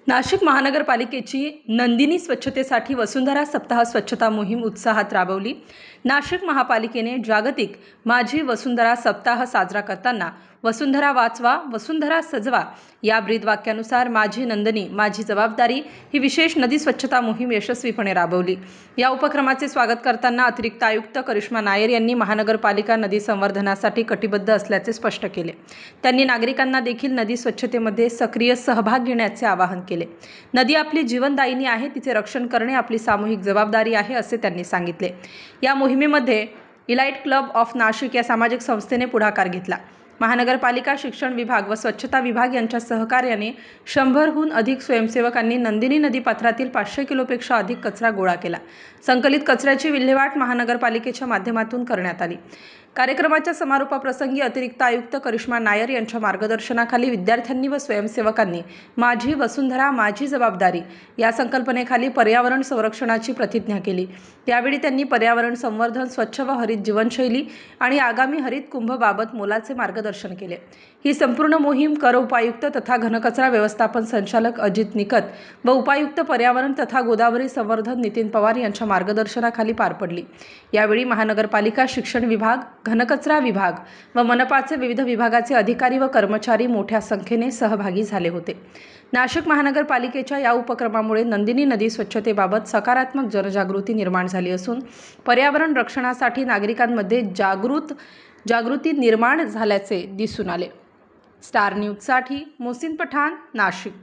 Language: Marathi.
नाशिक महानगरपालिकेची नंदिनी स्वच्छतेसाठी वसुंधरा सप्ताह स्वच्छता मोहीम उत्साहात राबवली। नाशिक महापालिकेने जागतिक माझी वसुंधरा सप्ताह साजरा करताना वसुंधरा वाचवा वसुंधरा सजवा या ब्रीदवाक्यानुसार माझी नंदिनी माझी जबाबदारी ही विशेष नदी स्वच्छता मोहीम यशस्वीपणे राबवली। या उपक्रमाचे स्वागत करताना अतिरिक्त आयुक्त करिश्मा नायर यांनी महानगरपालिका नदी संवर्धनासाठी कटिबद्ध असल्याचे स्पष्ट केले। त्यांनी नागरिकांना देखील नदी स्वच्छतेमध्ये सक्रिय सहभाग घेण्याचे आवाहन केले। नदी आपली जीवनदायिनी आहे, तिचे रक्षण करणे आपली सामूहिक जबाबदारी आहे असे त्यांनी सांगितले। या मोहिमेमध्ये इलाइट क्लब ऑफ नाशिक या सामाजिक संस्थेने पुढाकार घेतला। महानगरपालिका शिक्षण विभाग व स्वच्छता विभाग यांच्या सहकार्याने 100हून अधिक स्वयंसेवकांनी नंदिनी नदीपात्रातील 500 किलोपेक्षा अधिक कचरा गोळा केला। संकलित कचऱ्याची विल्हेवाट महानगरपालिकेच्या माध्यमातून करण्यात आली। कार्यक्रमाच्या समारोपाप्रसंगी अतिरिक्त आयुक्त करिश्मा नायर यांच्या मार्गदर्शनाखाली विद्यार्थ्यांनी व स्वयंसेवकांनी माझी वसुंधरा माझी जबाबदारी या संकल्पनेखाली पर्यावरण संरक्षणाची प्रतिज्ञा केली। त्यावेळी त्यांनी पर्यावरण संवर्धन, स्वच्छ व हरित जीवनशैली आणि आगामी हरित कुंभबाबत मोलाचे मार्गदर्शन केले। ही संपूर्ण मोहीम कर उपायुक्त तथा घनकचरा व्यवस्थापन संचालक अजित निकत व उपायुक्त पर्यावरण तथा गोदावरी संवर्धन नितीन पवार यांच्या मार्गदर्शनाखाली पार पडली। यावेळी महानगरपालिका शिक्षण विभाग, घनकचरा विभाग व मनपाचे विविध विभागाचे अधिकारी व कर्मचारी मोठ्या संख्येने सहभागी झाले होते। नाशिक महानगरपालिकेच्या या उपक्रमामुळे नंदिनी नदी स्वच्छतेबाबत सकारात्मक जनजागृती निर्माण झाली असून पर्यावरण रक्षणासाठी नागरिकांमध्ये जागृती निर्माण झाल्याचे दिसून आले। स्टार न्यूजसाठी मोहसिन पठाण, नाशिक।